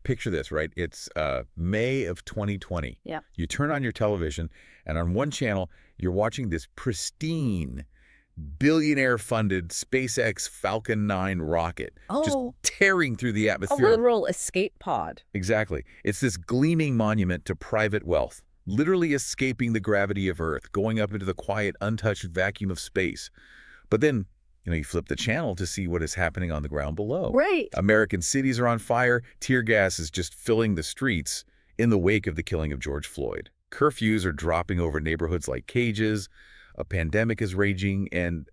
picture this, right? It's May of 2020. Yeah. You turn on your television, and on one channel, you're watching this pristine, billionaire-funded SpaceX Falcon 9 rocket just Oh, tearing through the a atmosphere. literal escape pod. Exactly. It's this gleaming monument to private wealth, literally escaping the gravity of Earth, going up into the quiet, untouched vacuum of space. But then, you flip the channel to see what is happening on the ground below. Right. American cities are on fire. Tear gas is just filling the streets in the wake of the killing of George Floyd. Curfews are dropping over neighborhoods like cages. A pandemic is raging, and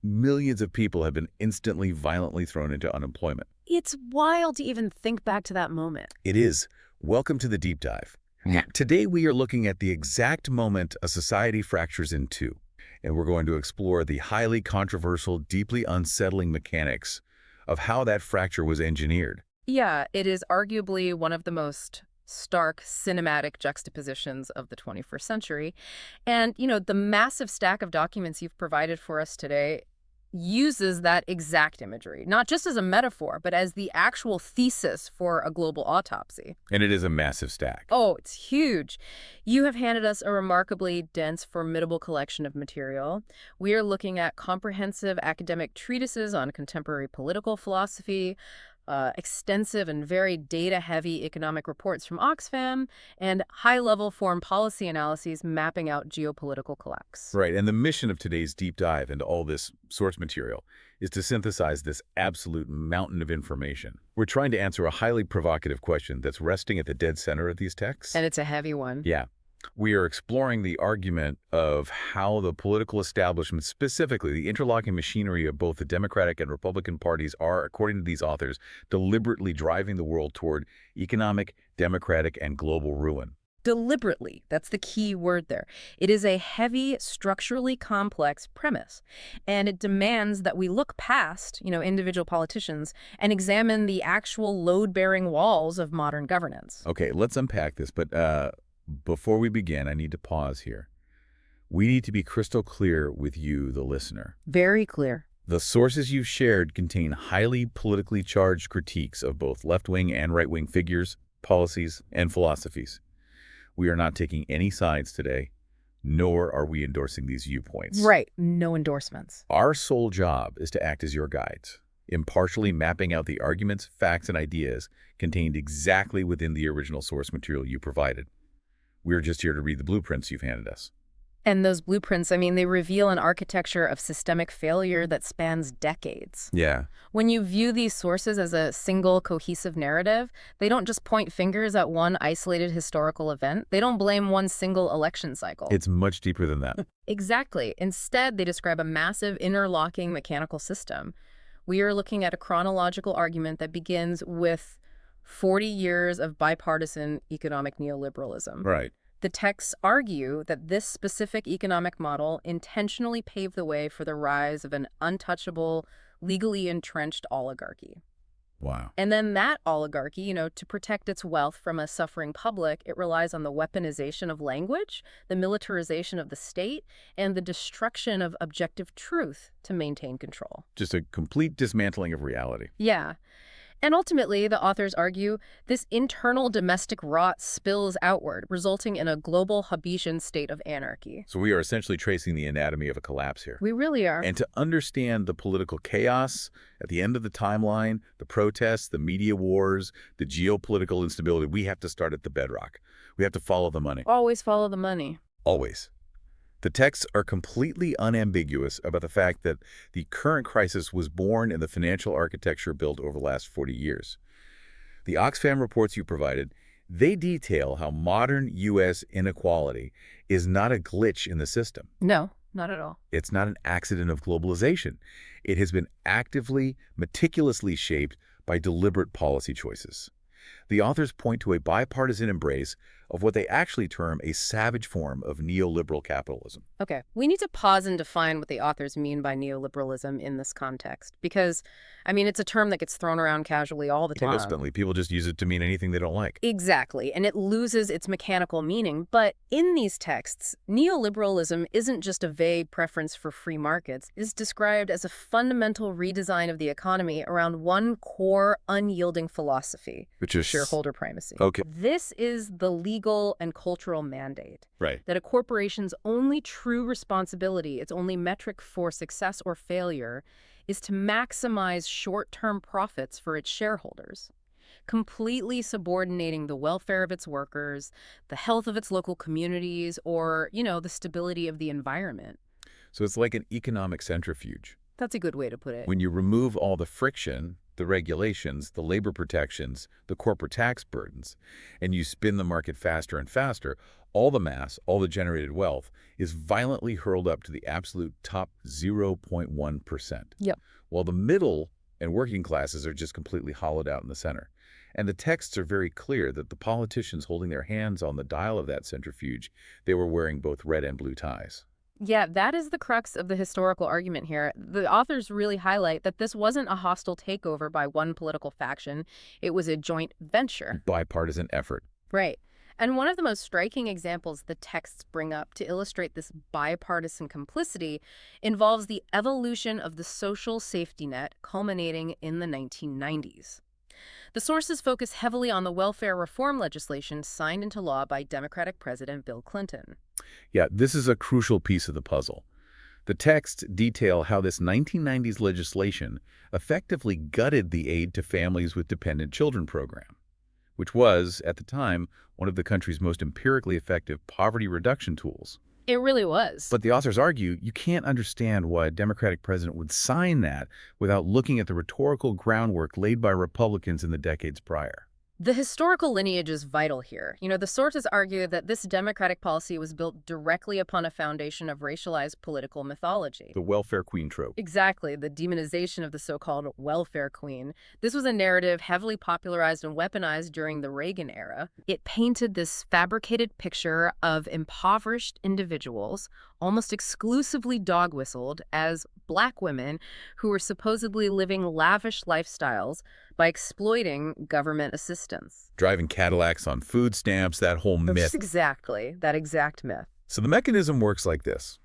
millions of people have been instantly, violently thrown into unemployment. It's wild to even think back to that moment. It is. Welcome to the deep dive. Yeah. Today we are looking at the exact moment a society fractures in two, and we're going to explore the highly controversial, deeply unsettling mechanics of how that fracture was engineered. Yeah, it is arguably one of the most stark cinematic juxtapositions of the 21st century. And, the massive stack of documents you've provided for us today uses that exact imagery, not just as a metaphor, but as the actual thesis for a global autopsy. And it is a massive stack. Oh, it's huge. You have handed us a remarkably dense, formidable collection of material. We are looking at comprehensive academic treatises on contemporary political philosophy, extensive and very data-heavy economic reports from Oxfam, and high-level foreign policy analyses mapping out geopolitical collapse. Right, and the mission of today's deep dive into all this source material is to synthesize this absolute mountain of information. We're trying to answer a highly provocative question that's resting at the dead center of these texts. And it's a heavy one. Yeah. We are exploring the argument of how the political establishment, specifically the interlocking machinery of both the Democratic and Republican parties, are, according to these authors, deliberately driving the world toward economic, democratic, and global ruin. Deliberately. That's the key word there. It is a heavy, structurally complex premise, and it demands that we look past, individual politicians and examine the actual load-bearing walls of modern governance. Okay, let's unpack this, but before we begin, I need to pause here. We need to be crystal clear with you, the listener. Very clear. The sources you've shared contain highly politically charged critiques of both left-wing and right-wing figures, policies, and philosophies. We are not taking any sides today, nor are we endorsing these viewpoints. Right. No endorsements. Our sole job is to act as your guides, impartially mapping out the arguments, facts, and ideas contained exactly within the original source material you provided. We're just here to read the blueprints you've handed us. And those blueprints, they reveal an architecture of systemic failure that spans decades. Yeah. When you view these sources as a single cohesive narrative, they don't just point fingers at one isolated historical event. They don't blame one single election cycle. It's much deeper than that. Exactly. Instead, they describe a massive interlocking mechanical system. We are looking at a chronological argument that begins with 40 years of bipartisan economic neoliberalism. Right. The texts argue that this specific economic model intentionally paved the way for the rise of an untouchable, legally entrenched oligarchy. Wow. And then that oligarchy, to protect its wealth from a suffering public, it relies on the weaponization of language, the militarization of the state, and the destruction of objective truth to maintain control. Just a complete dismantling of reality. Yeah. And ultimately, the authors argue, this internal domestic rot spills outward, resulting in a global Hobbesian state of anarchy. So we are essentially tracing the anatomy of a collapse here. We really are. And to understand the political chaos at the end of the timeline, the protests, the media wars, the geopolitical instability, we have to start at the bedrock. We have to follow the money. Always follow the money. Always. The texts are completely unambiguous about the fact that the current crisis was born in the financial architecture built over the last 40 years. The Oxfam reports you provided, they detail how modern U.S. inequality is not a glitch in the system. No, not at all. It's not an accident of globalization. It has been actively, meticulously shaped by deliberate policy choices. The authors point to a bipartisan embrace of what they actually term a savage form of neoliberal capitalism. Okay, we need to pause and define what the authors mean by neoliberalism in this context, because, it's a term that gets thrown around casually all the time. Constantly. People just use it to mean anything they don't like. Exactly, and it loses its mechanical meaning. But in these texts, neoliberalism isn't just a vague preference for free markets. It's described as a fundamental redesign of the economy around one core, unyielding philosophy. Which Just shareholder primacy. okay. This is the legal and cultural mandate Right. that a corporation's only true responsibility, its only metric for success or failure, is to maximize short-term profits for its shareholders, completely subordinating the welfare of its workers, the health of its local communities, or, the stability of the environment. So it's like an economic centrifuge. That's a good way to put it. When you remove all the friction, the regulations, the labor protections, the corporate tax burdens, and you spin the market faster and faster, all the mass, all the generated wealth is violently hurled up to the absolute top 0.1%. Yep. While the middle and working classes are just completely hollowed out in the center. And the texts are very clear that the politicians holding their hands on the dial of that centrifuge, they were wearing both red and blue ties. Yeah, that is the crux of the historical argument here. The authors really highlight that this wasn't a hostile takeover by one political faction. It was a joint venture. Bipartisan effort. Right. And one of the most striking examples the texts bring up to illustrate this bipartisan complicity involves the evolution of the social safety net culminating in the 1990s. The sources focus heavily on the welfare reform legislation signed into law by Democratic President Bill Clinton. Yeah, this is a crucial piece of the puzzle. The texts detail how this 1990s legislation effectively gutted the Aid to Families with Dependent Children program, which was, at the time, one of the country's most empirically effective poverty reduction tools. It really was. But the authors argue you can't understand why a Democratic president would sign that without looking at the rhetorical groundwork laid by Republicans in the decades prior. The historical lineage is vital here. The sources argue that this Democratic policy was built directly upon a foundation of racialized political mythology. The welfare queen trope. Exactly, the demonization of the so-called welfare queen. This was a narrative heavily popularized and weaponized during the Reagan era. It painted this fabricated picture of impoverished individuals, almost exclusively dog-whistled, as Black women who were supposedly living lavish lifestyles by exploiting government assistance. Driving Cadillacs on food stamps, that whole myth. Exactly, that exact myth. So the mechanism works like this.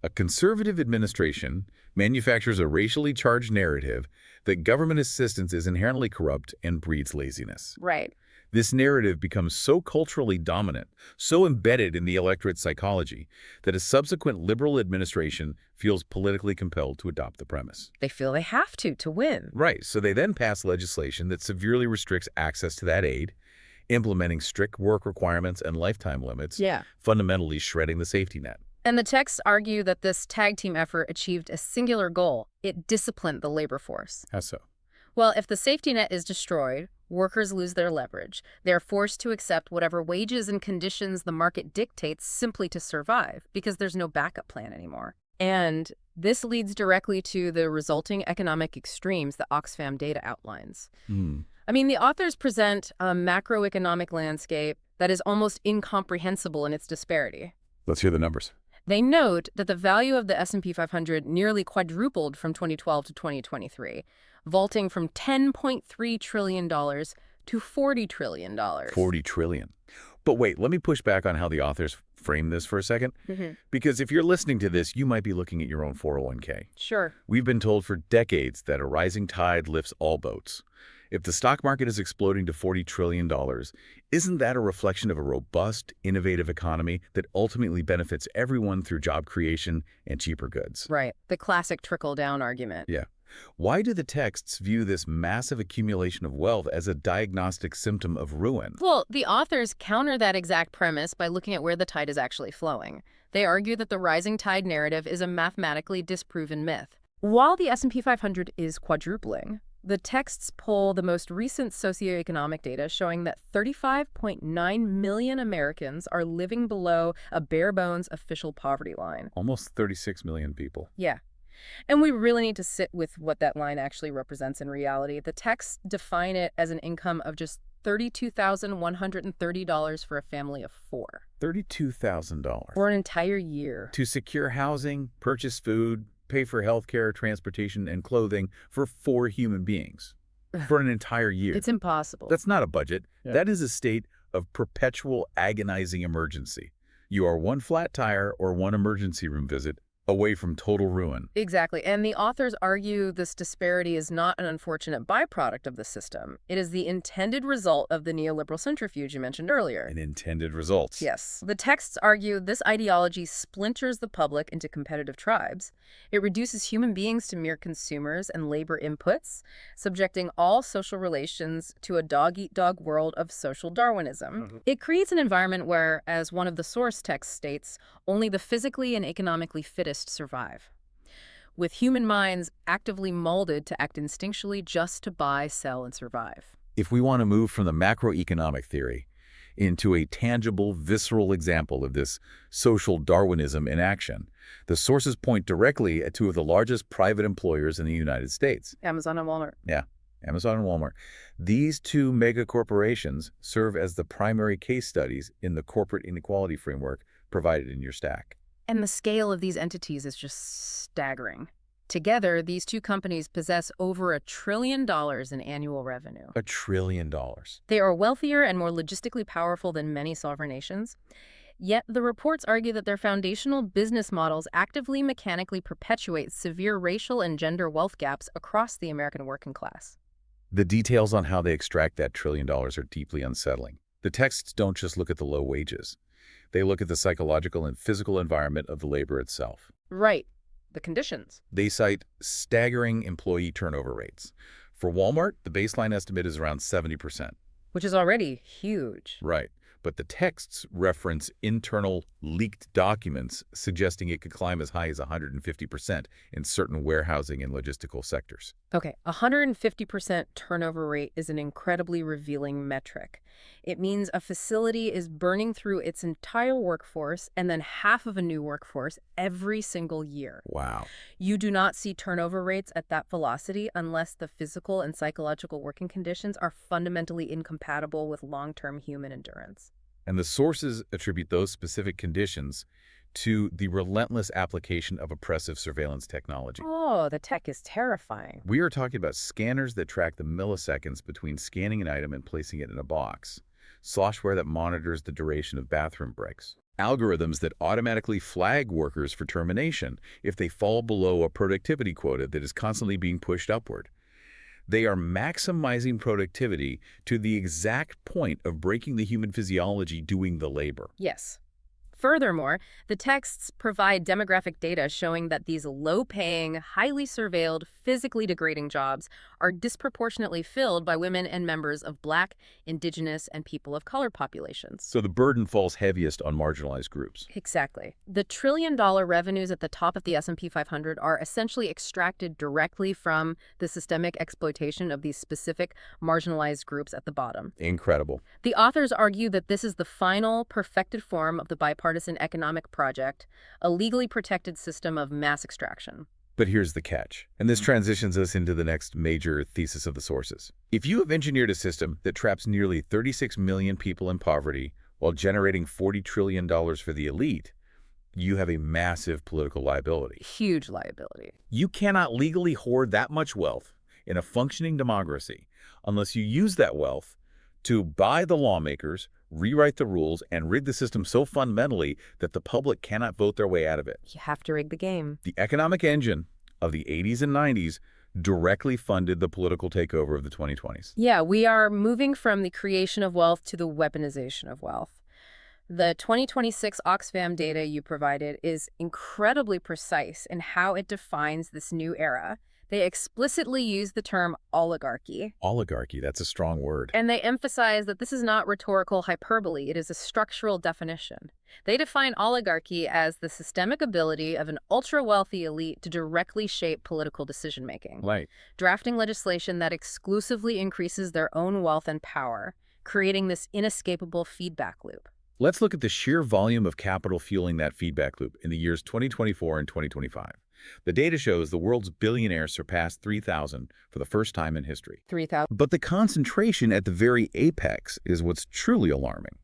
A conservative administration manufactures a racially charged narrative that government assistance is inherently corrupt and breeds laziness. Right. This narrative becomes so culturally dominant, so embedded in the electorate's psychology, that a subsequent liberal administration feels politically compelled to adopt the premise. They feel they have to win. Right, so they then pass legislation that severely restricts access to that aid, implementing strict work requirements and lifetime limits, fundamentally shredding the safety net. And the texts argue that this tag team effort achieved a singular goal. It disciplined the labor force. How so? Well, if the safety net is destroyed, workers lose their leverage. They are forced to accept whatever wages and conditions the market dictates simply to survive, because there's no backup plan anymore. And this leads directly to the resulting economic extremes that Oxfam data outlines. I mean, the authors present a macroeconomic landscape that is almost incomprehensible in its disparity. Let's hear the numbers. They note that the value of the S&P 500 nearly quadrupled from 2012 to 2023, vaulting from $10.3 trillion to $40 trillion. $40 trillion. But wait, let me push back on how the authors frame this for a second. Because if you're listening to this, you might be looking at your own 401k. Sure. We've been told for decades that a rising tide lifts all boats. If the stock market is exploding to $40 trillion, isn't that a reflection of a robust, innovative economy that ultimately benefits everyone through job creation and cheaper goods? Right. The classic trickle-down argument. Yeah. Why do the texts view this massive accumulation of wealth as a diagnostic symptom of ruin? Well, the authors counter that exact premise by looking at where the tide is actually flowing. They argue that the rising tide narrative is a mathematically disproven myth. While the S&P 500 is quadrupling, the texts pull the most recent socioeconomic data showing that 35.9 million Americans are living below a bare-bones official poverty line. Almost 36 million people. Yeah. And we really need to sit with what that line actually represents in reality. The texts define it as an income of just $32,130 for a family of four. $32,000. For an entire year. To secure housing, purchase food, pay for health care, transportation, and clothing for 4 human beings. For an entire year. It's impossible. That's not a budget. Yeah. That is a state of perpetual agonizing emergency. You are one flat tire or one emergency room visit away from total ruin. Exactly. And the authors argue this disparity is not an unfortunate byproduct of the system. It is the intended result of the neoliberal centrifuge you mentioned earlier. And intended results. Yes. The texts argue this ideology splinters the public into competitive tribes. It reduces human beings to mere consumers and labor inputs, subjecting all social relations to a dog-eat-dog world of social Darwinism. It creates an environment where, as one of the source texts states, only the physically and economically fittest survive, with human minds actively molded to act instinctually just to buy, sell, and survive. If we want to move from the macroeconomic theory into a tangible, visceral example of this social Darwinism in action, the sources point directly at two of the largest private employers in the United States. Amazon and Walmart. Yeah, Amazon and Walmart. These two mega corporations serve as the primary case studies in the corporate inequality framework provided in your stack. And the scale of these entities is just staggering. Together, these two companies possess over $1 trillion in annual revenue. $1 trillion. They are wealthier and more logistically powerful than many sovereign nations. Yet the reports argue that their foundational business models actively mechanically perpetuate severe racial and gender wealth gaps across the American working class. The details on how they extract that $1 trillion are deeply unsettling. The texts don't just look at the low wages. They look at the psychological and physical environment of the labor itself. Right. The conditions. They cite staggering employee turnover rates. For Walmart, the baseline estimate is around 70%. Which is already huge. Right. But the texts reference internal leaked documents suggesting it could climb as high as 150% in certain warehousing and logistical sectors. Okay, 150% turnover rate is an incredibly revealing metric. It means a facility is burning through its entire workforce and then half of a new workforce every single year. Wow. You do not see turnover rates at that velocity unless the physical and psychological working conditions are fundamentally incompatible with long-term human endurance. And the sources attribute those specific conditions to the relentless application of oppressive surveillance technology. Oh, the tech is terrifying. We are talking about scanners that track the milliseconds between scanning an item and placing it in a box, software that monitors the duration of bathroom breaks, algorithms that automatically flag workers for termination if they fall below a productivity quota that is constantly being pushed upward. They are maximizing productivity to the exact point of breaking the human physiology doing the labor. Yes. Furthermore, the texts provide demographic data showing that these low-paying, highly surveilled, physically degrading jobs are disproportionately filled by women and members of Black, Indigenous, and people of color populations. So the burden falls heaviest on marginalized groups. Exactly. The trillion-dollar revenues at the top of the S&P 500 are essentially extracted directly from the systemic exploitation of these specific marginalized groups at the bottom. Incredible. The authors argue that this is the final, perfected form of the bipartisan economic project, a legally protected system of mass extraction. But here's the catch, and this transitions us into the next major thesis of the sources. If you have engineered a system that traps nearly 36 million people in poverty while generating $40 trillion for the elite, you have a massive political liability. Huge liability. You cannot legally hoard that much wealth in a functioning democracy unless you use that wealth to buy the lawmakers, rewrite the rules, and rig the system so fundamentally that the public cannot vote their way out of it. You have to rig the game. The economic engine of the 80s and 90s directly funded the political takeover of the 2020s. Yeah, we are moving from the creation of wealth to the weaponization of wealth. The 2026 Oxfam data you provided is incredibly precise in how it defines this new era. They explicitly use the term oligarchy. Oligarchy, that's a strong word. And they emphasize that this is not rhetorical hyperbole, it is a structural definition. They define oligarchy as the systemic ability of an ultra-wealthy elite to directly shape political decision-making, Right. drafting legislation that exclusively increases their own wealth and power, creating this inescapable feedback loop. Let's look at the sheer volume of capital fueling that feedback loop in the years 2024 and 2025. The data shows the world's billionaires surpassed 3,000 for the first time in history. 3,000. But the concentration at the very apex is what's truly alarming.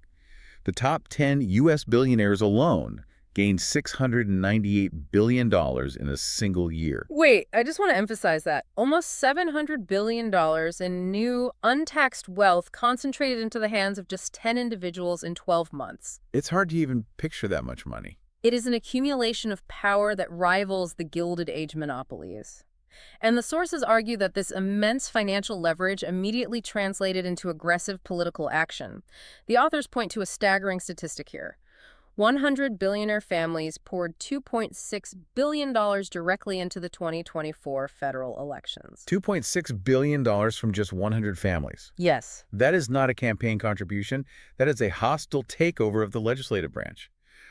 The top 10 U.S. billionaires alone gained $698 billion in a single year. Wait, I just want to emphasize that. Almost $700 billion in new, untaxed wealth concentrated into the hands of just 10 individuals in 12 months. It's hard to even picture that much money. It is an accumulation of power that rivals the Gilded Age monopolies. And the sources argue that this immense financial leverage immediately translated into aggressive political action. The authors point to a staggering statistic here. 100 billionaire families poured $2.6 billion directly into the 2024 federal elections. $2.6 billion from just 100 families. Yes. That is not a campaign contribution. That is a hostile takeover of the legislative branch.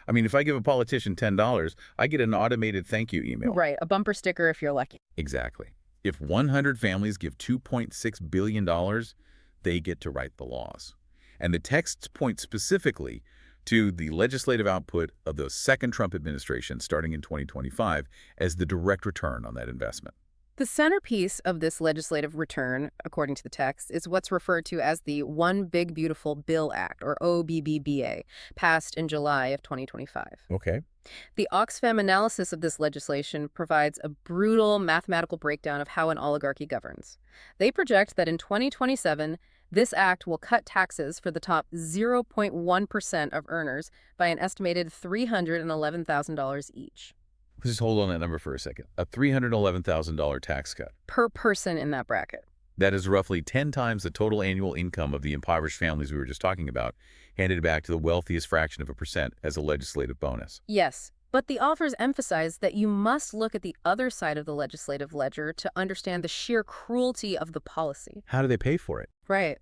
I mean, if I give a politician $10, I get an automated thank you email. Right, a bumper sticker if you're lucky. Exactly. If 100 families give $2.6 billion, they get to write the laws. And the texts point specifically to the legislative output of the second Trump administration starting in 2025 as the direct return on that investment. The centerpiece of this legislative return, according to the text, is what's referred to as the One Big Beautiful Bill Act, or OBBBA, passed in July of 2025. Okay. The Oxfam analysis of this legislation provides a brutal mathematical breakdown of how an oligarchy governs. They project that in 2027, this act will cut taxes for the top 0.1% of earners by an estimated $311,000 each. Just hold on that number for a second. A $311,000 tax cut. Per person in that bracket. That is roughly 10 times the total annual income of the impoverished families we were just talking about, handed back to the wealthiest fraction of a percent as a legislative bonus. Yes, but the authors emphasize that you must look at the other side of the legislative ledger to understand the sheer cruelty of the policy. How do they pay for it? Right.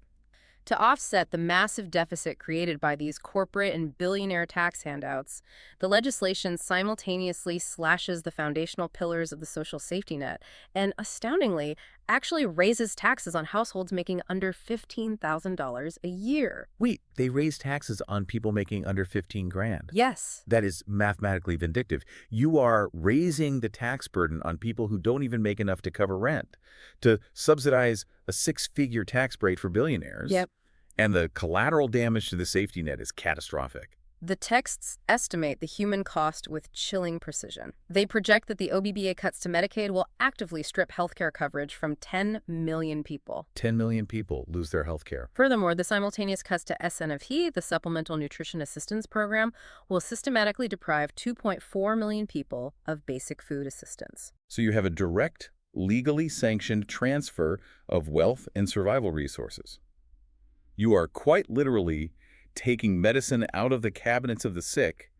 To offset the massive deficit created by these corporate and billionaire tax handouts, the legislation simultaneously slashes the foundational pillars of the social safety net and, astoundingly, actually raises taxes on households making under $15,000 a year. Wait, they raise taxes on people making under 15 grand. Yes. That is mathematically vindictive. You are raising the tax burden on people who don't even make enough to cover rent, to subsidize a six-figure tax break for billionaires. Yep. And the collateral damage to the safety net is catastrophic. The texts estimate the human cost with chilling precision. They project that the OBBA cuts to Medicaid will actively strip healthcare coverage from 10 million people. 10 million people lose their health care. Furthermore, the simultaneous cuts to SNFE, the Supplemental Nutrition Assistance Program, will systematically deprive 2.4 million people of basic food assistance. So you have a direct, legally sanctioned transfer of wealth and survival resources. You are quite literally taking medicine out of the cabinets of the sick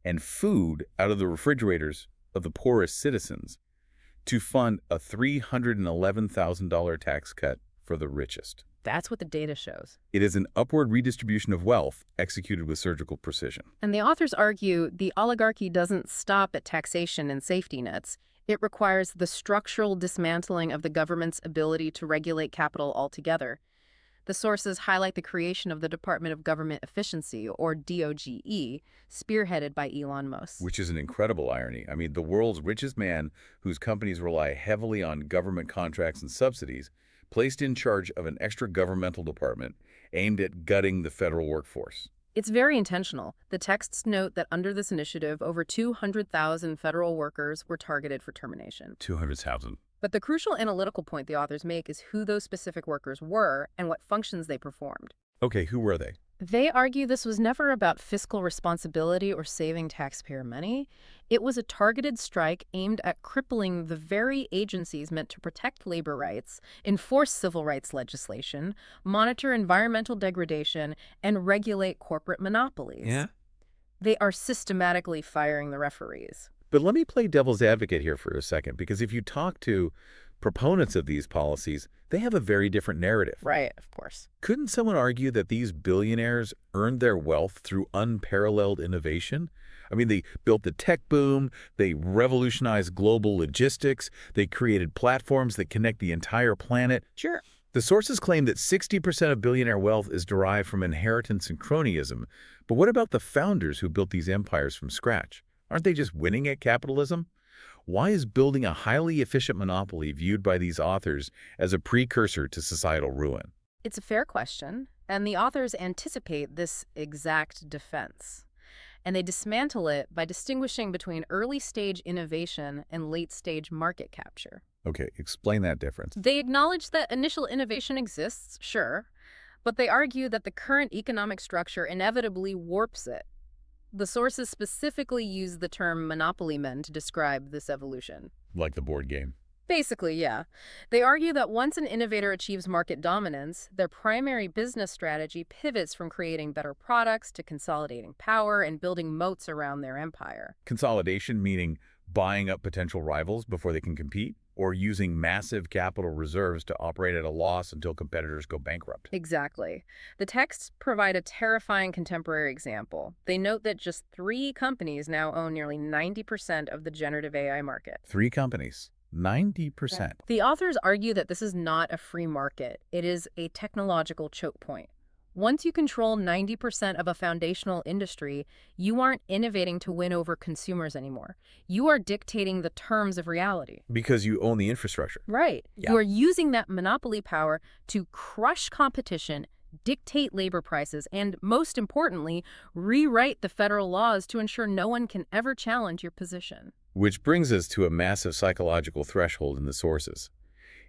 and food out of the refrigerators of the poorest citizens to fund a $311,000 tax cut for the richest. That's what the data shows. It is an upward redistribution of wealth executed with surgical precision. And the authors argue the oligarchy doesn't stop at taxation and safety nets. It requires the structural dismantling of the government's ability to regulate capital altogether. The sources highlight the creation of the Department of Government Efficiency, or DOGE, spearheaded by Elon Musk. Which is an incredible irony. I mean, the world's richest man, whose companies rely heavily on government contracts and subsidies, placed in charge of an extra governmental department aimed at gutting the federal workforce. It's very intentional. The texts note that under this initiative, over 200,000 federal workers were targeted for termination. 200,000. But the crucial analytical point the authors make is who those specific workers were and what functions they performed. Okay, who were they? They argue this was never about fiscal responsibility or saving taxpayer money. It was a targeted strike aimed at crippling the very agencies meant to protect labor rights, enforce civil rights legislation, monitor environmental degradation, and regulate corporate monopolies. Yeah? They are systematically firing the referees. But let me play devil's advocate here for a second, because if you talk to proponents of these policies, they have a very different narrative. Right, of course. Couldn't someone argue that these billionaires earned their wealth through unparalleled innovation? I mean, they built the tech boom, they revolutionized global logistics, they created platforms that connect the entire planet. Sure. The sources claim that 60% of billionaire wealth is derived from inheritance and cronyism. But what about the founders who built these empires from scratch? Aren't they just winning at capitalism? Why is building a highly efficient monopoly viewed by these authors as a precursor to societal ruin? It's a fair question, and the authors anticipate this exact defense. And they dismantle it by distinguishing between early-stage innovation and late-stage market capture. Okay, explain that difference. They acknowledge that initial innovation exists, sure, but they argue that the current economic structure inevitably warps it. The sources specifically use the term monopoly men to describe this evolution. Like the board game. Basically, yeah. They argue that once an innovator achieves market dominance, their primary business strategy pivots from creating better products to consolidating power and building moats around their empire. Consolidation meaning buying up potential rivals before they can compete, or using massive capital reserves to operate at a loss until competitors go bankrupt. Exactly. The texts provide a terrifying contemporary example. They note that just 3 companies now own nearly 90% of the generative AI market. 3 companies. 90%. The authors argue that this is not a free market. It is a technological choke point. Once you control 90% of a foundational industry, you aren't innovating to win over consumers anymore. You are dictating the terms of reality. Because you own the infrastructure. Right. Yeah. You are using that monopoly power to crush competition, dictate labor prices, and, most importantly, rewrite the federal laws to ensure no one can ever challenge your position. Which brings us to a massive psychological threshold in the sources.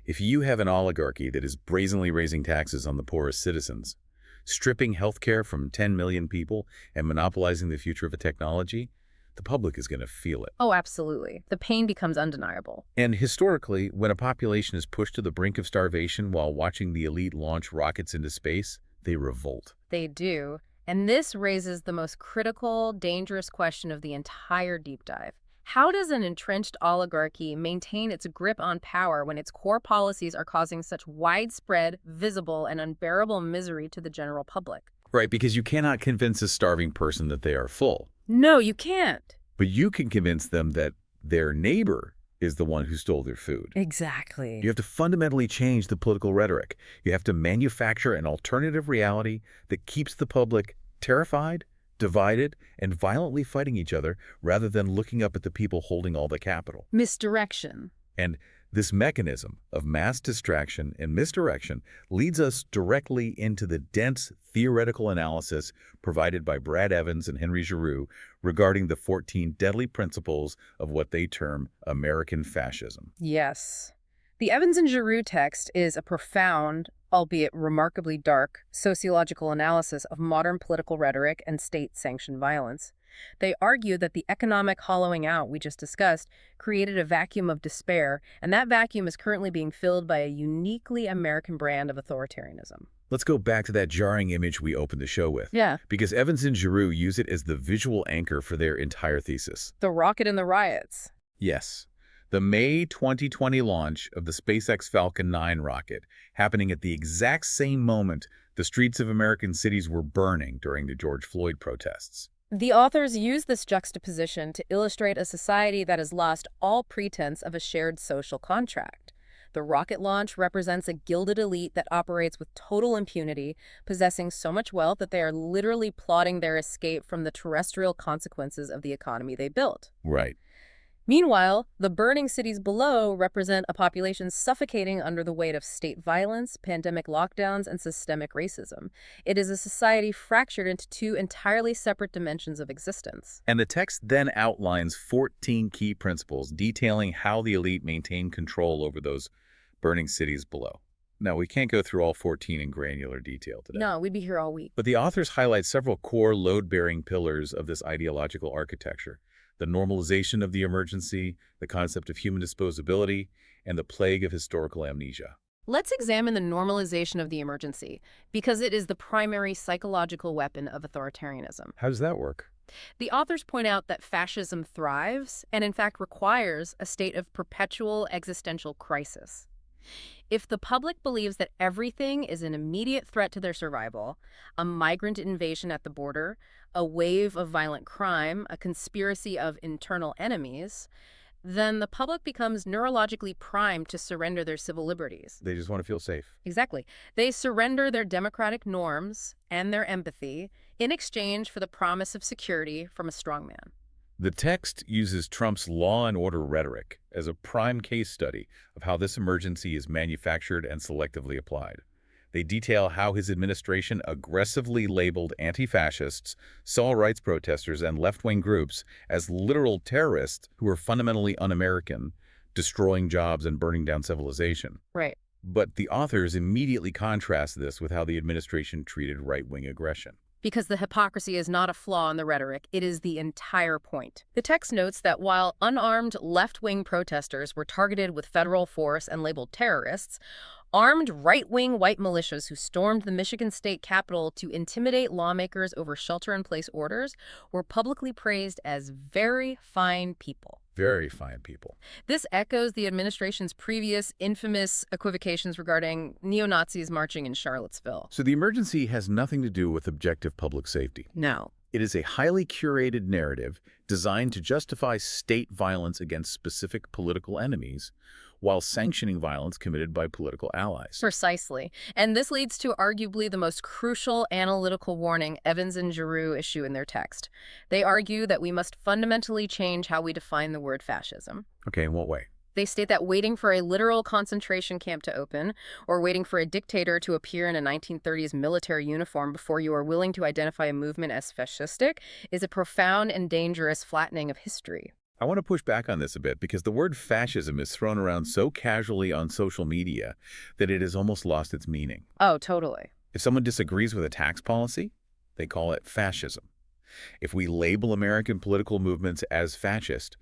If you have an oligarchy that is brazenly raising taxes on the poorest citizens, stripping healthcare from 10 million people, and monopolizing the future of a technology, the public is going to feel it. Oh, absolutely. The pain becomes undeniable. And historically, when a population is pushed to the brink of starvation while watching the elite launch rockets into space, they revolt. They do. And this raises the most critical, dangerous question of the entire deep dive. How does an entrenched oligarchy maintain its grip on power when its core policies are causing such widespread, visible, and unbearable misery to the general public? Right, because you cannot convince a starving person that they are full. No, you can't. But you can convince them that their neighbor is the one who stole their food. Exactly. You have to fundamentally change the political rhetoric. You have to manufacture an alternative reality that keeps the public terrified, divided, and violently fighting each other rather than looking up at the people holding all the capital. Misdirection. And this mechanism of mass distraction and misdirection leads us directly into the dense theoretical analysis provided by Brad Evans and Henry Giroux regarding the 14 deadly principles of what they term American fascism. Yes. The Evans and Giroux text is a profound, albeit remarkably dark, sociological analysis of modern political rhetoric and state-sanctioned violence. They argue that the economic hollowing out we just discussed created a vacuum of despair, and that vacuum is currently being filled by a uniquely American brand of authoritarianism. Let's go back to that jarring image we opened the show with. Yeah. Because Evans and Giroux use it as the visual anchor for their entire thesis. The rocket and the riots. Yes. The May 2020 launch of the SpaceX Falcon 9 rocket happening at the exact same moment the streets of American cities were burning during the George Floyd protests. The authors use this juxtaposition to illustrate a society that has lost all pretense of a shared social contract. The rocket launch represents a gilded elite that operates with total impunity, possessing so much wealth that they are literally plotting their escape from the terrestrial consequences of the economy they built. Right. Meanwhile, the burning cities below represent a population suffocating under the weight of state violence, pandemic lockdowns, and systemic racism. It is a society fractured into 2 entirely separate dimensions of existence. And the text then outlines 14 key principles detailing how the elite maintain control over those burning cities below. Now, we can't go through all 14 in granular detail today. No, we'd be here all week. But the authors highlight several core load-bearing pillars of this ideological architecture: the normalization of the emergency, the concept of human disposability, and the plague of historical amnesia. Let's examine the normalization of the emergency, because it is the primary psychological weapon of authoritarianism. How does that work? The authors point out that fascism thrives and, in fact, requires a state of perpetual existential crisis. If the public believes that everything is an immediate threat to their survival, a migrant invasion at the border, a wave of violent crime, a conspiracy of internal enemies, then the public becomes neurologically primed to surrender their civil liberties. They just want to feel safe. Exactly. They surrender their democratic norms and their empathy in exchange for the promise of security from a strongman. The text uses Trump's law and order rhetoric as a prime case study of how this emergency is manufactured and selectively applied. They detail how his administration aggressively labeled anti-fascists, civil rights protesters, and left-wing groups as literal terrorists who are fundamentally un-American, destroying jobs and burning down civilization. Right. But the authors immediately contrast this with how the administration treated right-wing aggression. because the hypocrisy is not a flaw in the rhetoric, it is the entire point. The text notes that while unarmed left-wing protesters were targeted with federal force and labeled terrorists, armed right-wing white militias who stormed the Michigan state capitol to intimidate lawmakers over shelter-in-place orders were publicly praised as very fine people. Very fine people. This echoes the administration's previous infamous equivocations regarding neo-Nazis marching in Charlottesville. So the emergency has nothing to do with objective public safety. No. It is a highly curated narrative designed to justify state violence against specific political enemies while sanctioning violence committed by political allies. Precisely. And this leads to arguably the most crucial analytical warning Evans and Giroux issue in their text. They argue that we must fundamentally change how we define the word fascism. Okay, in what way? They state that waiting for a literal concentration camp to open, or waiting for a dictator to appear in a 1930s military uniform before you are willing to identify a movement as fascistic, is a profound and dangerous flattening of history. I want to push back on this a bit because the word fascism is thrown around so casually on social media that it has almost lost its meaning. Oh, totally. If someone disagrees with a tax policy, they call it fascism. If we label American political movements as fascist,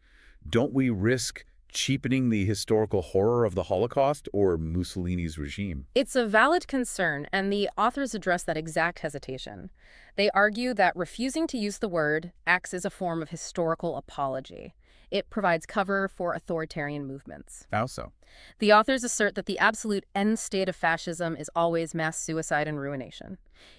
don't we risk cheapening the historical horror of the Holocaust or Mussolini's regime? It's a valid concern, and the authors address that exact hesitation. They argue that refusing to use the word acts as a form of historical apology. It provides cover for authoritarian movements. How so? The authors assert that the absolute end state of fascism is always mass suicide and ruination.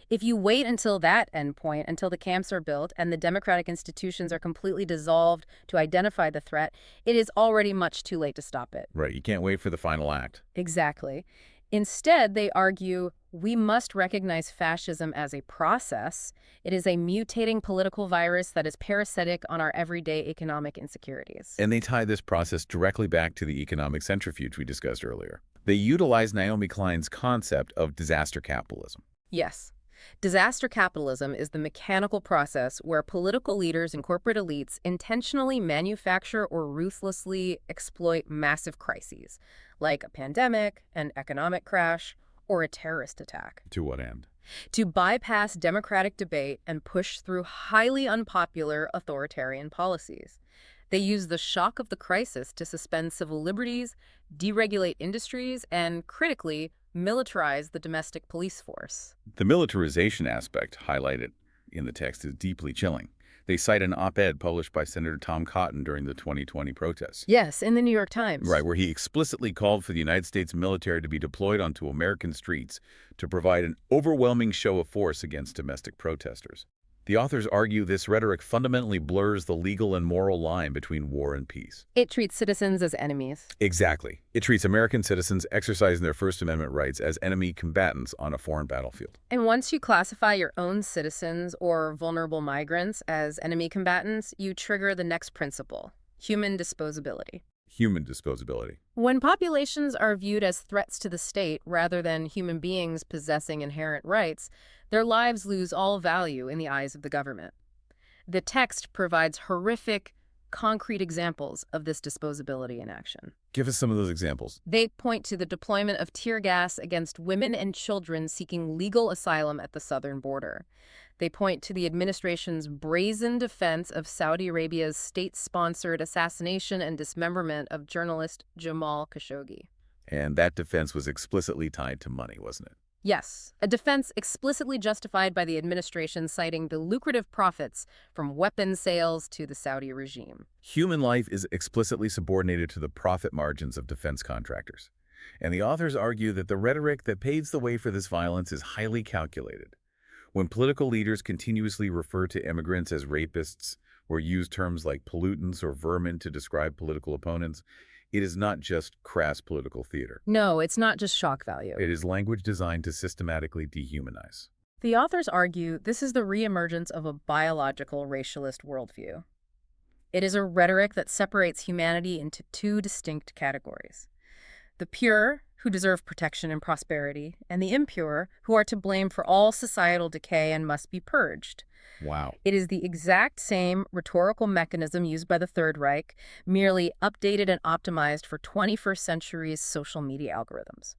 If you wait until that end point, until the camps are built and the democratic institutions are completely dissolved to identify the threat, it is already much too late to stop it. Right, you can't wait for the final act. Exactly. Instead, they argue we must recognize fascism as a process. It is a mutating political virus that is parasitic on our everyday economic insecurities. And they tie this process directly back to the economic centrifuge we discussed earlier. They utilize Naomi Klein's concept of disaster capitalism. Yes. Disaster capitalism is the mechanical process where political leaders and corporate elites intentionally manufacture or ruthlessly exploit massive crises, like a pandemic, an economic crash, or a terrorist attack, To what end? to bypass democratic debate and push through highly unpopular authoritarian policies. They use the shock of the crisis to suspend civil liberties, deregulate industries, and, critically, militarize the domestic police force. The militarization aspect highlighted in the text is deeply chilling. They cite an op-ed published by Senator Tom Cotton during the 2020 protests. Yes, in the New York Times. Right, where he explicitly called for the United States military to be deployed onto American streets to provide an overwhelming show of force against domestic protesters. The authors argue this rhetoric fundamentally blurs the legal and moral line between war and peace. It treats citizens as enemies. Exactly. It treats American citizens exercising their First Amendment rights as enemy combatants on a foreign battlefield. And once you classify your own citizens or vulnerable migrants as enemy combatants, you trigger the next principle: human disposability. Human disposability. When populations are viewed as threats to the state rather than human beings possessing inherent rights, their lives lose all value in the eyes of the government. The text provides horrific, concrete examples of this disposability in action. Give us some of those examples. They point to the deployment of tear gas against women and children seeking legal asylum at the southern border. They point to the administration's brazen defense of Saudi Arabia's state-sponsored assassination and dismemberment of journalist Jamal Khashoggi. And that defense was explicitly tied to money, wasn't it? Yes, a defense explicitly justified by the administration citing the lucrative profits from weapons sales to the Saudi regime. Human life is explicitly subordinated to the profit margins of defense contractors. And the authors argue that the rhetoric that paves the way for this violence is highly calculated. When political leaders continuously refer to immigrants as rapists or use terms like pollutants or vermin to describe political opponents, it is not just crass political theater. No, it's not just shock value. It is language designed to systematically dehumanize. The authors argue this is the reemergence of a biological racialist worldview. It is a rhetoric that separates humanity into two distinct categories: the pure, who deserve protection and prosperity, and the impure, who are to blame for all societal decay and must be purged. Wow. It is the exact same rhetorical mechanism used by the Third Reich, merely updated and optimized for 21st century's social media algorithms.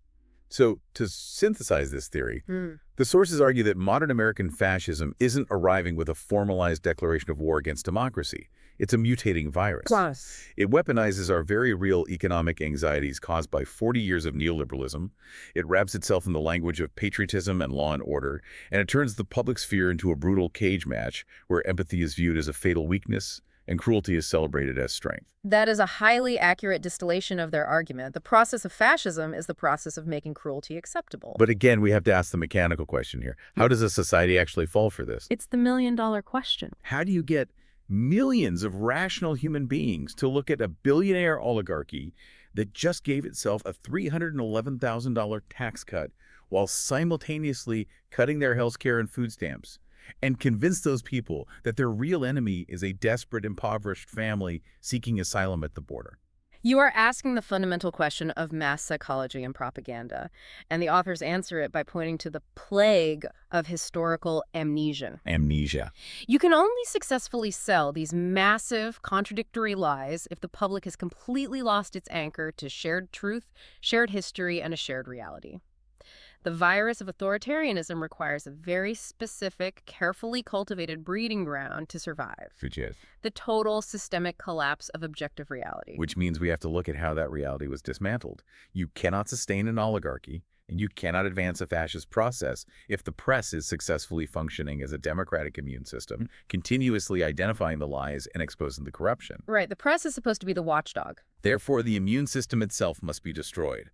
So, to synthesize this theory, Hmm. the sources argue that modern American fascism isn't arriving with a formalized declaration of war against democracy. It's a mutating virus. Plus. It weaponizes our very real economic anxieties caused by 40 years of neoliberalism. It wraps itself in the language of patriotism and law and order, and it turns the public sphere into a brutal cage match where empathy is viewed as a fatal weakness and cruelty is celebrated as strength. That is a highly accurate distillation of their argument. The process of fascism is the process of making cruelty acceptable. But again, we have to ask the mechanical question here. How does a society actually fall for this? It's the million-dollar question. How do you get millions of rational human beings to look at a billionaire oligarchy that just gave itself a $311,000 tax cut while simultaneously cutting their health care and food stamps, and convince those people that their real enemy is a desperate, impoverished family seeking asylum at the border? You are asking the fundamental question of mass psychology and propaganda, and the authors answer it by pointing to the plague of historical amnesia. Amnesia. You can only successfully sell these massive, contradictory lies if the public has completely lost its anchor to shared truth, shared history, and a shared reality. The virus of authoritarianism requires a very specific, carefully cultivated breeding ground to survive. Which is? The total systemic collapse of objective reality. Which means we have to look at how that reality was dismantled. You cannot sustain an oligarchy, and you cannot advance a fascist process if the press is successfully functioning as a democratic immune system, continuously identifying the lies and exposing the corruption. Right, the press is supposed to be the watchdog. Therefore, the immune system itself must be destroyed.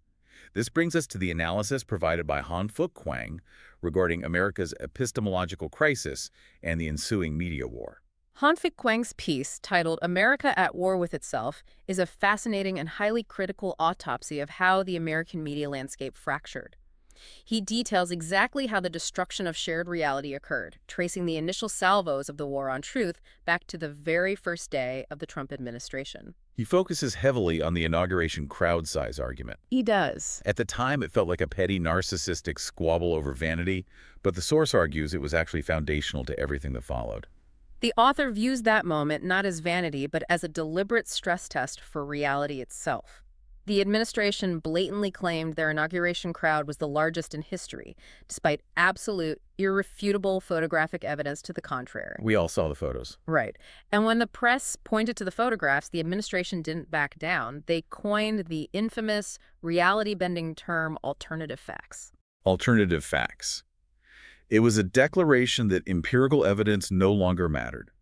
This brings us to the analysis provided by Han-Fook Kwang regarding America's epistemological crisis and the ensuing media war. Han-Fook Kwang's piece, titled America at War with Itself, is a fascinating and highly critical autopsy of how the American media landscape fractured. He details exactly how the destruction of shared reality occurred, tracing the initial salvos of the war on truth back to the very first day of the Trump administration. He focuses heavily on the inauguration crowd size argument. He does. At the time, it felt like a petty narcissistic squabble over vanity, but the source argues it was actually foundational to everything that followed. The author views that moment not as vanity, but as a deliberate stress test for reality itself. The administration blatantly claimed their inauguration crowd was the largest in history, despite absolute, irrefutable photographic evidence to the contrary. We all saw the photos. Right. And when the press pointed to the photographs, the administration didn't back down. They coined the infamous, reality-bending term alternative facts. Alternative facts. It was a declaration that empirical evidence no longer mattered.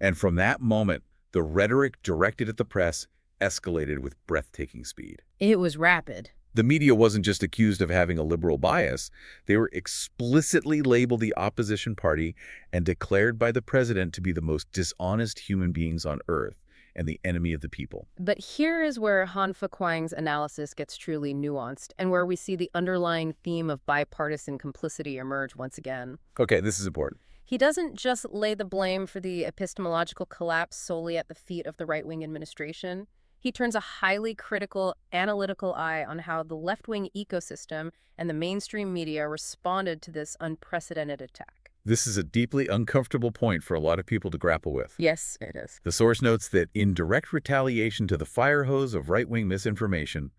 And from that moment, the rhetoric directed at the press escalated with breathtaking speed. It was rapid. The media wasn't just accused of having a liberal bias. They were explicitly labeled the opposition party and declared by the president to be the most dishonest human beings on earth and the enemy of the people. But here is where Han-Fook Kwang's analysis gets truly nuanced and where we see the underlying theme of bipartisan complicity emerge once again. Okay, this is important. He doesn't just lay the blame for the epistemological collapse solely at the feet of the right-wing administration. He turns a highly critical, analytical eye on how the left-wing ecosystem and the mainstream media responded to this unprecedented attack. This is a deeply uncomfortable point for a lot of people to grapple with. Yes, it is. The source notes that in direct retaliation to the fire hose of right-wing misinformation,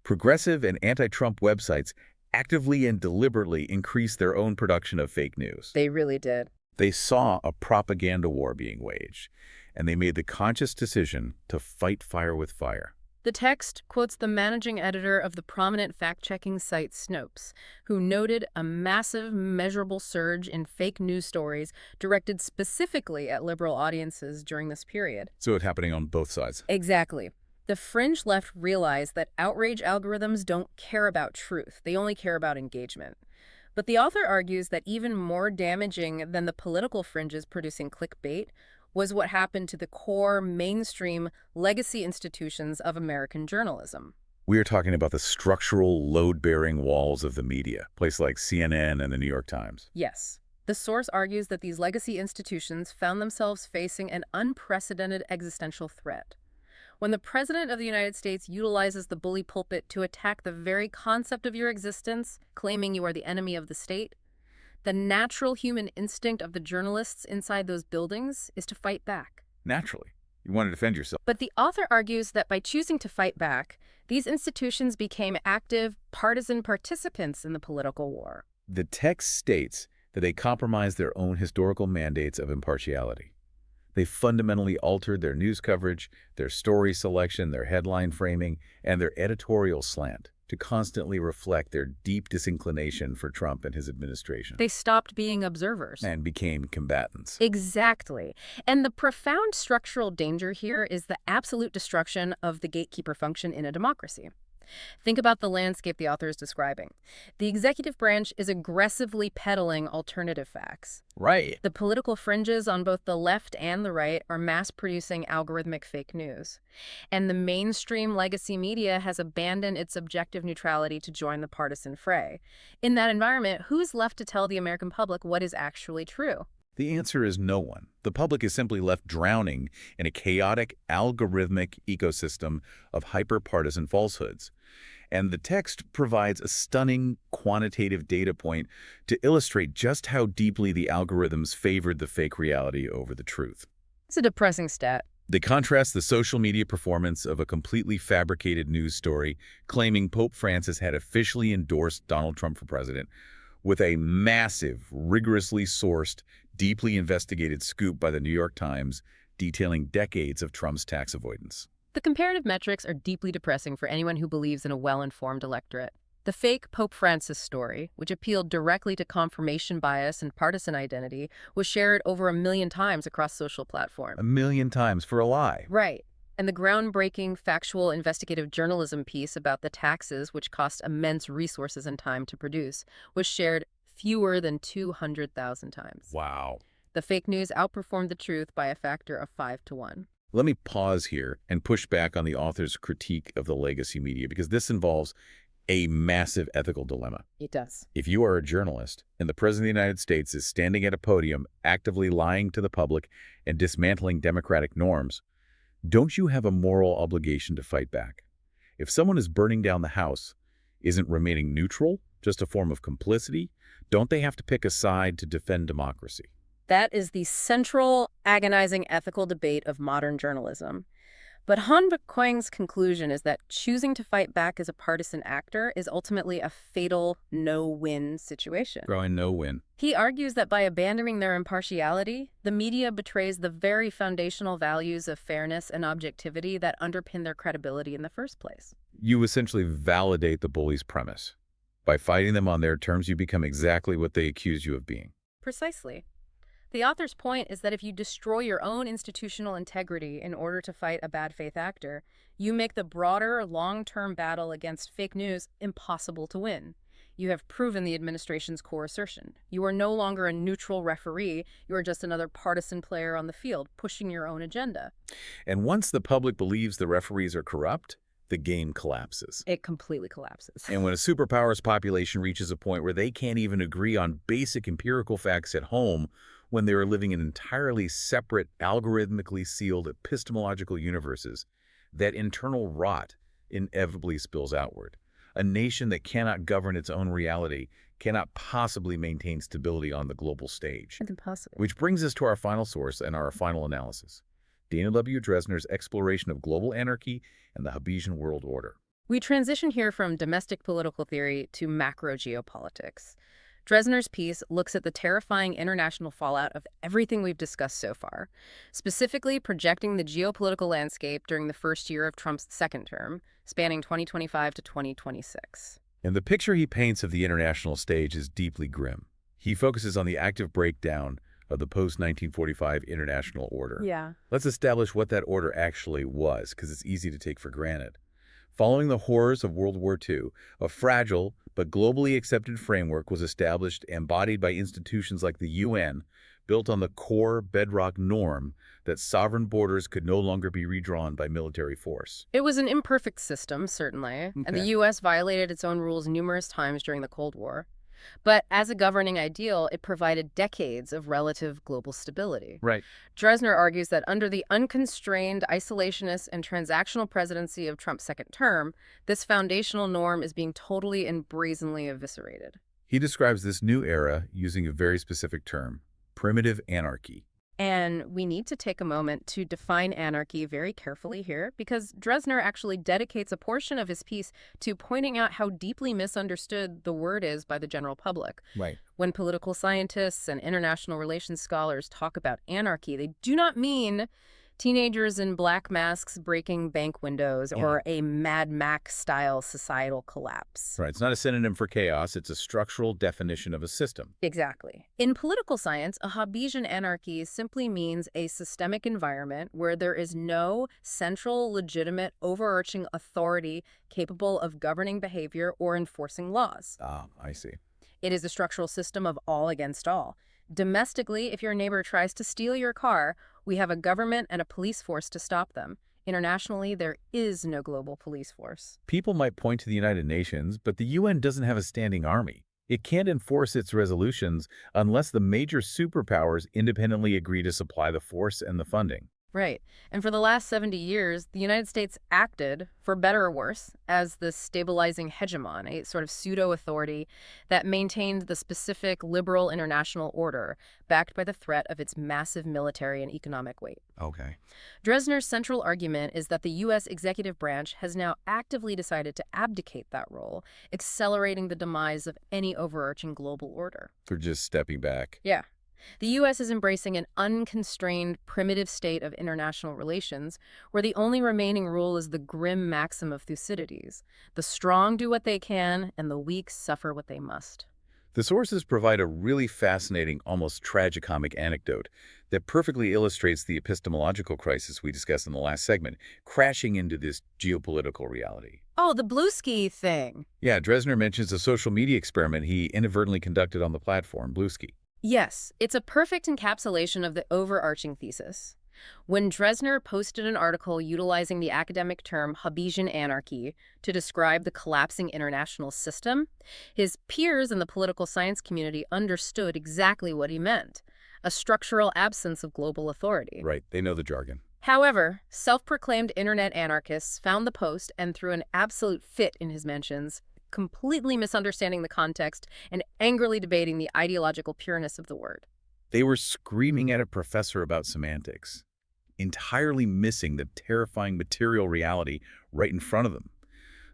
progressive and anti-Trump websites actively and deliberately increased their own production of fake news. They really did. They saw a propaganda war being waged, and they made the conscious decision to fight fire with fire. The text quotes the managing editor of the prominent fact-checking site Snopes, who noted a massive, measurable surge in fake news stories directed specifically at liberal audiences during this period. So it's happening on both sides. Exactly. The fringe left realized that outrage algorithms don't care about truth. They only care about engagement. But the author argues that even more damaging than the political fringes producing clickbait was what happened to the core, mainstream, legacy institutions of American journalism. We are talking about the structural, load-bearing walls of the media, places like CNN and the New York Times. Yes. The source argues that these legacy institutions found themselves facing an unprecedented existential threat. When the President of the United States utilizes the bully pulpit to attack the very concept of your existence, claiming you are the enemy of the state, the natural human instinct of the journalists inside those buildings is to fight back. Naturally. You want to defend yourself. But the author argues that by choosing to fight back, these institutions became active, partisan participants in the political war. The text states that they compromised their own historical mandates of impartiality. They fundamentally altered their news coverage, their story selection, their headline framing, and their editorial slant to constantly reflect their deep disinclination for Trump and his administration, They stopped being observers. and became combatants. Exactly. And the profound structural danger here is the absolute destruction of the gatekeeper function in a democracy. Think about the landscape the author is describing. The executive branch is aggressively peddling alternative facts. Right. The political fringes on both the left and the right are mass-producing algorithmic fake news. And the mainstream legacy media has abandoned its objective neutrality to join the partisan fray. In that environment, who is left to tell the American public what is actually true? The answer is no one. The public is simply left drowning in a chaotic, algorithmic ecosystem of hyper-partisan falsehoods. And the text provides a stunning quantitative data point to illustrate just how deeply the algorithms favored the fake reality over the truth. It's a depressing stat. They contrast the social media performance of a completely fabricated news story claiming Pope Francis had officially endorsed Donald Trump for president with a massive, rigorously sourced, deeply investigated scoop by the New York Times detailing decades of Trump's tax avoidance. The comparative metrics are deeply depressing for anyone who believes in a well-informed electorate. The fake Pope Francis story, which appealed directly to confirmation bias and partisan identity, was shared over 1 million times across social platforms. 1 million times for a lie. Right. And the groundbreaking factual investigative journalism piece about the taxes, which cost immense resources and time to produce, was shared fewer than 200,000 times. Wow. The fake news outperformed the truth by a factor of 5 to 1. Let me pause here and push back on the author's critique of the legacy media, because this involves a massive ethical dilemma. It does. If you are a journalist and the President of the United States is standing at a podium actively lying to the public and dismantling democratic norms, don't you have a moral obligation to fight back? If someone is burning down the house, isn't remaining neutral just a form of complicity? Don't they have to pick a side to defend democracy? That is the central, agonizing ethical debate of modern journalism. But Han Bakwang's conclusion is that choosing to fight back as a partisan actor is ultimately a fatal no-win situation. Growing no win. He argues that by abandoning their impartiality, the media betrays the very foundational values of fairness and objectivity that underpin their credibility in the first place. You essentially validate the bully's premise. By fighting them on their terms, you become exactly what they accuse you of being. Precisely. The author's point is that if you destroy your own institutional integrity in order to fight a bad faith actor, you make the broader, long-term battle against fake news impossible to win. You have proven the administration's core assertion. You are no longer a neutral referee. You are just another partisan player on the field, pushing your own agenda. And once the public believes the referees are corrupt, the game collapses. It completely collapses. And when a superpower's population reaches a point where they can't even agree on basic empirical facts at home, when they are living in entirely separate, algorithmically sealed epistemological universes, that internal rot inevitably spills outward. A nation that cannot govern its own reality cannot possibly maintain stability on the global stage. It's impossible. Which brings us to our final source and our final analysis. Dana W. Dresner's exploration of global anarchy and the Hobbesian world order. We transition here from domestic political theory to macro geopolitics. Dresner's piece looks at the terrifying international fallout of everything we've discussed so far, specifically projecting the geopolitical landscape during the first year of Trump's second term, spanning 2025 to 2026. And the picture he paints of the international stage is deeply grim. He focuses on the active breakdown of the post-1945 international order. Yeah. Let's establish what that order actually was, because it's easy to take for granted. Following the horrors of World War II, a fragile but globally accepted framework was established, embodied by institutions like the UN, built on the core bedrock norm that sovereign borders could no longer be redrawn by military force. It was an imperfect system, certainly, and the U.S. violated its own rules numerous times during the Cold War. But as a governing ideal, it provided decades of relative global stability. Right. Dresner argues that under the unconstrained, isolationist, and transactional presidency of Trump's second term, this foundational norm is being totally and brazenly eviscerated. He describes this new era using a very specific term, primitive anarchy. And we need to take a moment to define anarchy very carefully here, because Dresner actually dedicates a portion of his piece to pointing out how deeply misunderstood the word is by the general public. Right. When political scientists and international relations scholars talk about anarchy, they do not mean teenagers in black masks breaking bank windows Yeah. or a Mad Max-style societal collapse. Right. It's not a synonym for chaos. It's a structural definition of a system. Exactly. In political science, a Hobbesian anarchy simply means a systemic environment where there is no central, legitimate, overarching authority capable of governing behavior or enforcing laws. Ah, I see. It is a structural system of all against all. Domestically, if your neighbor tries to steal your car, we have a government and a police force to stop them. Internationally, there is no global police force. People might point to the United Nations, but the UN doesn't have a standing army. It can't enforce its resolutions unless the major superpowers independently agree to supply the force and the funding. Right. And for the last 70 years, the United States acted, for better or worse, as the stabilizing hegemon, a sort of pseudo-authority that maintained the specific liberal international order, backed by the threat of its massive military and economic weight. Okay. Dresner's central argument is that the U.S. executive branch has now actively decided to abdicate that role, accelerating the demise of any overarching global order. They're just stepping back. Yeah. The U.S. is embracing an unconstrained, primitive state of international relations where the only remaining rule is the grim maxim of Thucydides. The strong do what they can, and the weak suffer what they must. The sources provide a really fascinating, almost tragicomic anecdote that perfectly illustrates the epistemological crisis we discussed in the last segment, crashing into this geopolitical reality. Oh, the Bluesky thing. Yeah, Dresner mentions a social media experiment he inadvertently conducted on the platform, Bluesky. Yes, it's a perfect encapsulation of the overarching thesis. When Dresner posted an article utilizing the academic term Hobbesian anarchy to describe the collapsing international system, his peers in the political science community understood exactly what he meant: a structural absence of global authority. Right, they know the jargon. However, self-proclaimed internet anarchists found the post and threw an absolute fit in his mentions, completely misunderstanding the context and angrily debating the ideological pureness of the word. They were screaming at a professor about semantics, entirely missing the terrifying material reality right in front of them.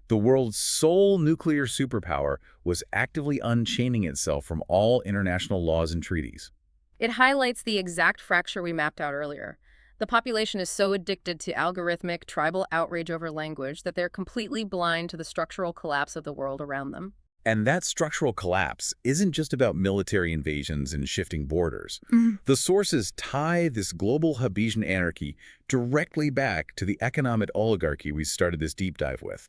The world's sole nuclear superpower was actively unchaining itself from all international laws and treaties. It highlights the exact fracture we mapped out earlier. The population is so addicted to algorithmic, tribal outrage over language that they're completely blind to the structural collapse of the world around them. And that structural collapse isn't just about military invasions and shifting borders. The sources tie this global Hobbesian anarchy directly back to the economic oligarchy we started this deep dive with,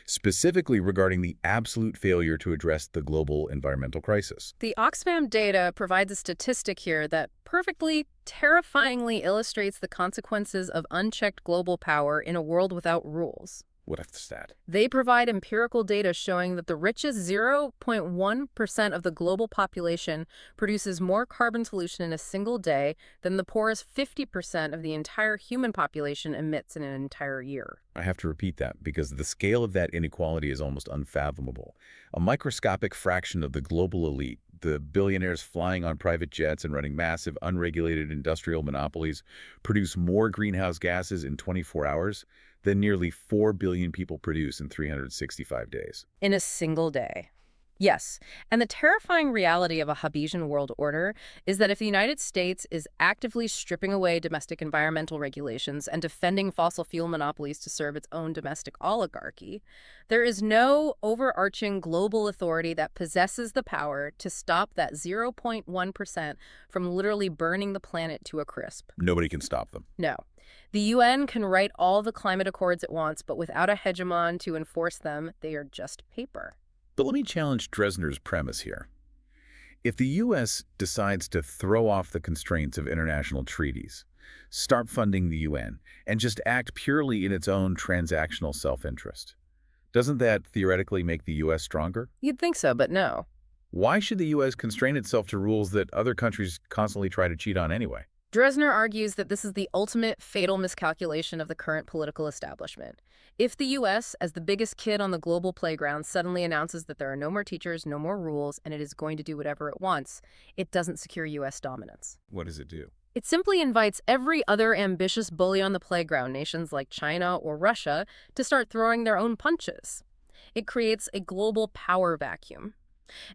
specifically regarding the absolute failure to address the global environmental crisis. The Oxfam data provides a statistic here that perfectly, terrifyingly illustrates the consequences of unchecked global power in a world without rules. What if the stat? They provide empirical data showing that the richest 0.1% of the global population produces more carbon pollution in a single day than the poorest 50% of the entire human population emits in an entire year. I have to repeat that because the scale of that inequality is almost unfathomable. A microscopic fraction of the global elite, the billionaires flying on private jets and running massive unregulated industrial monopolies, produce more greenhouse gases in 24 hours than nearly 4 billion people produce in 365 days. In a single day. Yes, and the terrifying reality of a Hobbesian world order is that if the United States is actively stripping away domestic environmental regulations and defending fossil fuel monopolies to serve its own domestic oligarchy, there is no overarching global authority that possesses the power to stop that 0.1% from literally burning the planet to a crisp. Nobody can stop them. No. The UN can write all the climate accords it wants, but without a hegemon to enforce them, they are just paper. But let me challenge Dresner's premise here. If the U.S. decides to throw off the constraints of international treaties, start funding the UN, and just act purely in its own transactional self-interest, doesn't that theoretically make the U.S. stronger? You'd think so, but no. Why should the U.S. constrain itself to rules that other countries constantly try to cheat on anyway? Dresner argues that this is the ultimate fatal miscalculation of the current political establishment. If the U.S., as the biggest kid on the global playground, suddenly announces that there are no more teachers, no more rules, and it is going to do whatever it wants, it doesn't secure U.S. dominance. What does it do? It simply invites every other ambitious bully on the playground, nations like China or Russia, to start throwing their own punches. It creates a global power vacuum.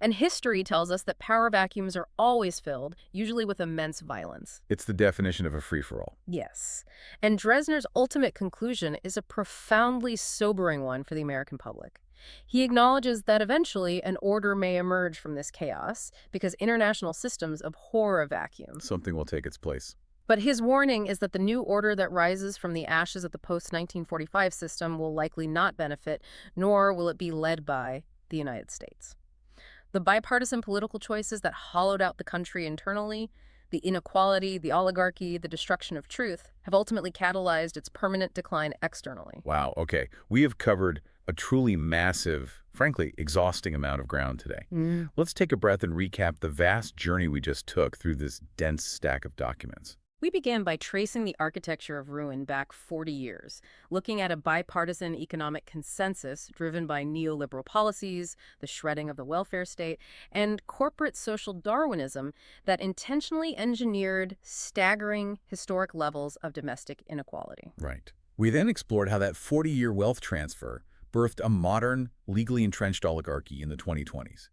And history tells us that power vacuums are always filled, usually with immense violence. It's the definition of a free-for-all. Yes. And Dresner's ultimate conclusion is a profoundly sobering one for the American public. He acknowledges that eventually an order may emerge from this chaos because international systems abhor a vacuum. Something will take its place. But his warning is that the new order that rises from the ashes of the post-1945 system will likely not benefit, nor will it be led by the United States. The bipartisan political choices that hollowed out the country internally, the inequality, the oligarchy, the destruction of truth, have ultimately catalyzed its permanent decline externally. Wow, okay. We have covered a truly massive, frankly, exhausting amount of ground today. Let's take a breath and recap the vast journey we just took through this dense stack of documents. We began by tracing the architecture of ruin back 40 years, looking at a bipartisan economic consensus driven by neoliberal policies, the shredding of the welfare state, and corporate social Darwinism that intentionally engineered staggering historic levels of domestic inequality. Right. We then explored how that 40-year wealth transfer birthed a modern, legally entrenched oligarchy in the 2020s.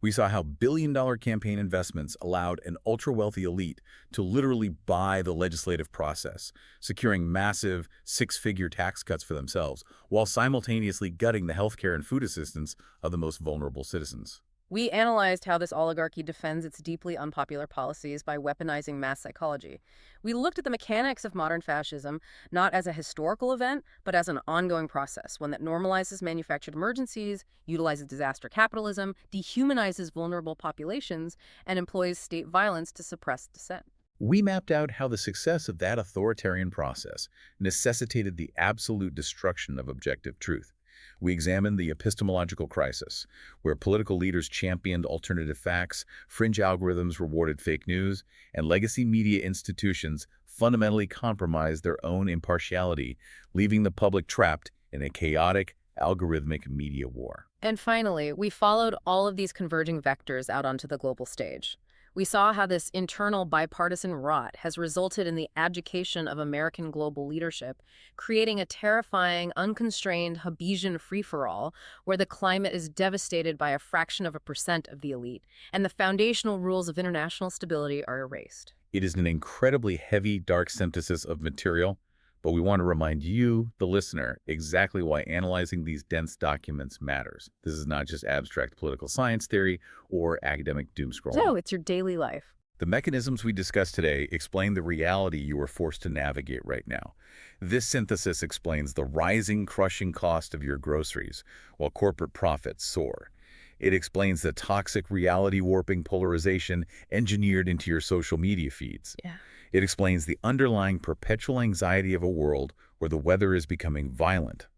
We saw how billion-dollar campaign investments allowed an ultra-wealthy elite to literally buy the legislative process, securing massive six-figure tax cuts for themselves, while simultaneously gutting the healthcare and food assistance of the most vulnerable citizens. We analyzed how this oligarchy defends its deeply unpopular policies by weaponizing mass psychology. We looked at the mechanics of modern fascism, not as a historical event, but as an ongoing process, one that normalizes manufactured emergencies, utilizes disaster capitalism, dehumanizes vulnerable populations, and employs state violence to suppress dissent. We mapped out how the success of that authoritarian process necessitated the absolute destruction of objective truth. We examined the epistemological crisis, where political leaders championed alternative facts, fringe algorithms rewarded fake news, and legacy media institutions fundamentally compromised their own impartiality, leaving the public trapped in a chaotic, algorithmic media war. And finally, we followed all of these converging vectors out onto the global stage. We saw how this internal bipartisan rot has resulted in the abdication of American global leadership, creating a terrifying, unconstrained Hobbesian free-for-all where the climate is devastated by a fraction of a percent of the elite, and the foundational rules of international stability are erased. It is an incredibly heavy, dark synthesis of material, but we want to remind you, the listener, exactly why analyzing these dense documents matters. This is not just abstract political science theory or academic doom scrolling. So, it's your daily life. The mechanisms we discussed today explain the reality you are forced to navigate right now. This synthesis explains the rising, crushing cost of your groceries, while corporate profits soar. It explains the toxic reality-warping polarization engineered into your social media feeds. Yeah. It explains the underlying perpetual anxiety of a world where the weather is becoming violent,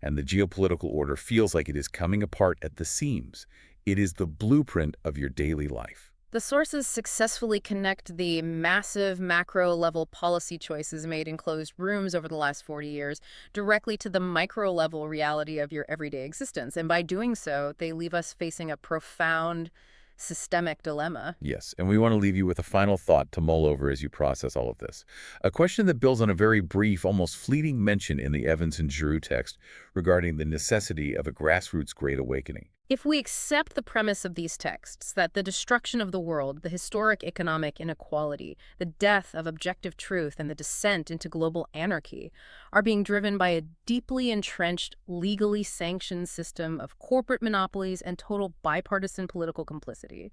and the geopolitical order feels like it is coming apart at the seams. It is the blueprint of your daily life. The sources successfully connect the massive macro-level policy choices made in closed rooms over the last 40 years directly to the micro-level reality of your everyday existence. And by doing so, they leave us facing a profound systemic dilemma. Yes, and we want to leave you with a final thought to mull over as you process all of this. A question that builds on a very brief, almost fleeting mention in the Evans and Giroux text regarding the necessity of a grassroots Great Awakening. If we accept the premise of these texts, that the destruction of the world, the historic economic inequality, the death of objective truth, and the descent into global anarchy are being driven by a deeply entrenched, legally sanctioned system of corporate monopolies and total bipartisan political complicity,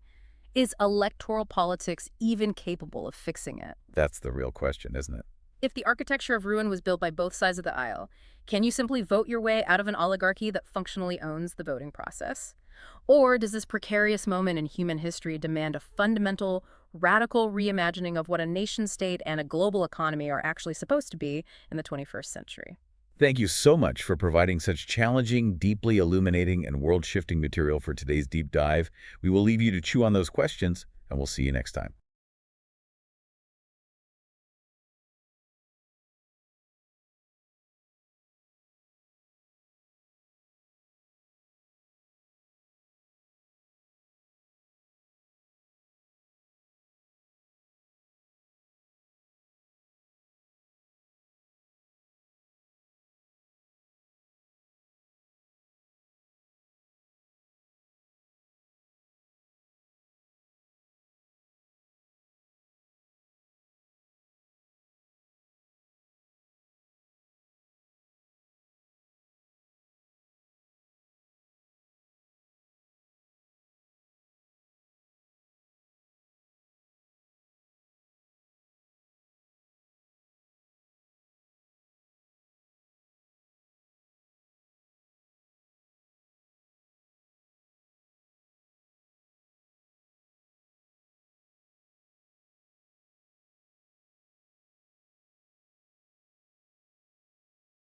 is electoral politics even capable of fixing it? That's the real question, isn't it? If the architecture of ruin was built by both sides of the aisle, can you simply vote your way out of an oligarchy that functionally owns the voting process? Or does this precarious moment in human history demand a fundamental, radical reimagining of what a nation-state and a global economy are actually supposed to be in the 21st century? Thank you so much for providing such challenging, deeply illuminating, and world-shifting material for today's deep dive. We will leave you to chew on those questions, and we'll see you next time.